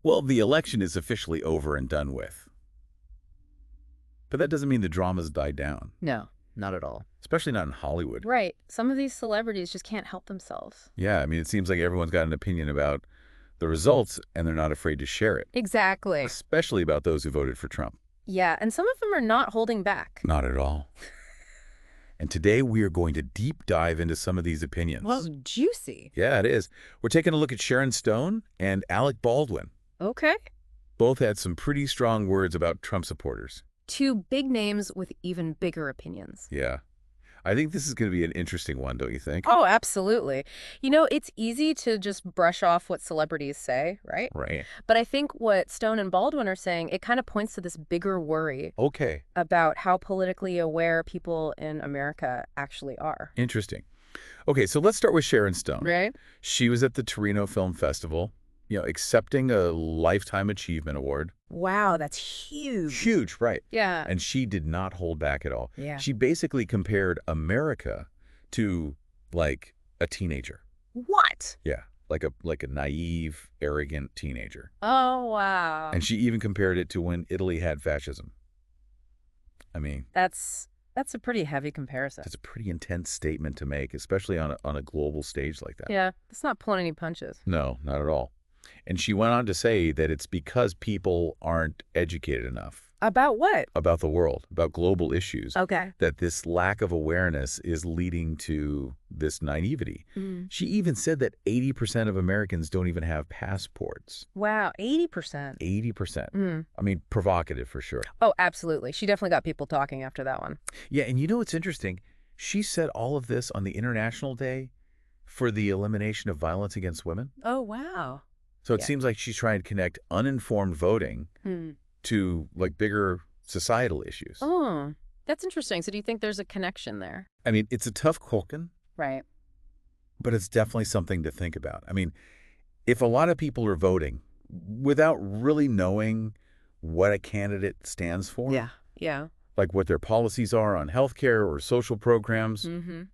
Well, the election is officially over and done with. But that doesn't mean the drama's died down, No, not at all. especially not in Hollywood. Right. Some of these celebrities just can't help themselves. Yeah, I mean, it seems like everyone's got an opinion about the results, and they're not afraid to share it, Exactly. especially about those who voted for Trump. Yeah, and some of them are not holding back. Not at all. And today we are going to deep dive into some of these opinions. Well, juicy. Yeah, it is. We're taking a look at Sharon Stone and Alec Baldwin. Okay. Both had some pretty strong words about Trump supporters. Two big names with even bigger opinions. Yeah. I think this is going to be an interesting one, don't you think? Oh, absolutely. It's easy to just brush off what celebrities say, right? Right. But I think what Stone and Baldwin are saying, it kind of points to this bigger worry Okay. about how politically aware people in America actually are. Interesting. Okay, so let's start with Sharon Stone. Right? She was at the Torino Film Festival, accepting a Lifetime Achievement Award. Wow, that's huge. Huge, right. Yeah. And she did not hold back at all. Yeah. She basically compared America to, like, a teenager. What? Yeah, like a naive, arrogant teenager. Oh, wow. And she even compared it to when Italy had fascism. I mean, That's a pretty heavy comparison. that's a pretty intense statement to make, especially on a global stage like that. Yeah, it's not pulling any punches. No, not at all. And she went on to say that it's because people aren't educated enough About what? about the world, about global issues, Okay. that this lack of awareness is leading to this naivety. She even said that 80% of Americans don't even have passports. Wow, 80%. 80%. I mean, provocative for sure. Oh, absolutely. She definitely got people talking after that one. Yeah, and you know what's interesting? She said all of this on the International Day for the elimination of violence against women. Oh, wow. So it Yeah. seems like she's trying to connect uninformed voting to, like, bigger societal issues. Oh, that's interesting. So do you think there's a connection there? I mean, it's a tough cooking, Right. but it's definitely something to think about. I mean, if a lot of people are voting without really knowing what a candidate stands for, Yeah. like what their policies are on healthcare or social programs, Mm-hmm.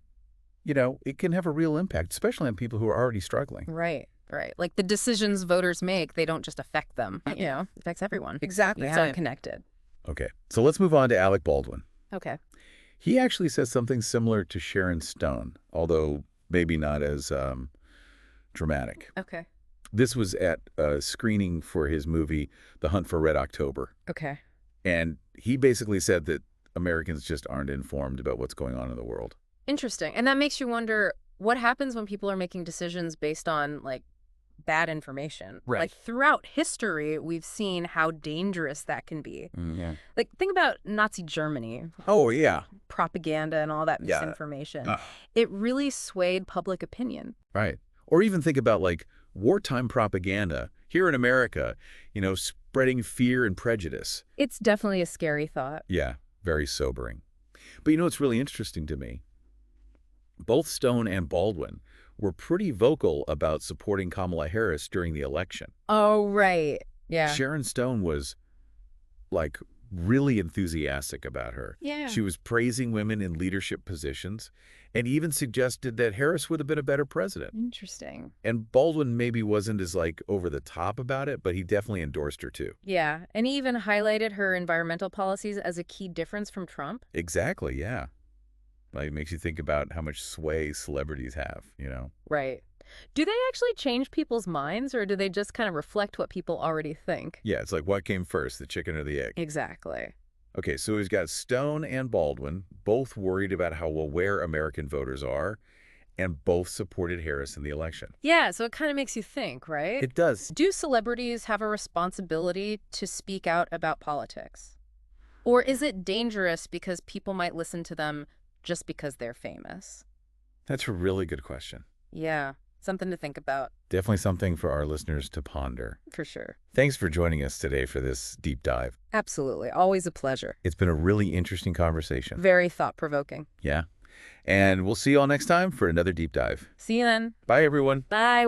it can have a real impact, especially on people who are already struggling. Right. Right. Like the decisions voters make, they don't just affect them. It affects everyone. Exactly. It's all connected. Okay, so let's move on to Alec Baldwin. Okay. He actually says something similar to Sharon Stone, although maybe not as dramatic. Okay. This was at a screening for his movie, The Hunt for Red October. Okay. And he basically said that Americans just aren't informed about what's going on in the world. Interesting. And that makes you wonder what happens when people are making decisions based on, like, bad information. Right. Like, throughout history, we've seen how dangerous that can be. Yeah. Like, think about Nazi Germany, Oh, yeah. propaganda and all that Yeah. misinformation. Ugh. It really swayed public opinion. Right. Or even think about, like, wartime propaganda here in America, spreading fear and prejudice. It's definitely a scary thought. Yeah, very sobering. But what's really interesting to me? Both Stone and Baldwin were pretty vocal about supporting Kamala Harris during the election. Oh, right. Yeah. Sharon Stone was, like, really enthusiastic about her. Yeah. She was praising women in leadership positions and even suggested that Harris would have been a better president. Interesting. And Baldwin maybe wasn't as, like, over the top about it, but he definitely endorsed her too. Yeah. And he even highlighted her environmental policies as a key difference from Trump. Exactly, yeah. Like, it makes you think about how much sway celebrities have, Right. Do they actually change people's minds, or do they just kind of reflect what people already think? Yeah, it's like, what came first, the chicken or the egg? Exactly. Okay, so we've got Stone and Baldwin, both worried about how aware American voters are, and both supported Harris in the election. Yeah, so it kind of makes you think, right? It does. Do celebrities have a responsibility to speak out about politics? Or is it dangerous because people might listen to them just because they're famous? That's a really good question. Yeah, something to think about. Definitely something for our listeners to ponder. For sure. Thanks for joining us today for this deep dive. Absolutely. Always a pleasure. It's been a really interesting conversation. Very thought-provoking. Yeah. And we'll see you all next time for another deep dive. See you then. Bye, everyone. Bye.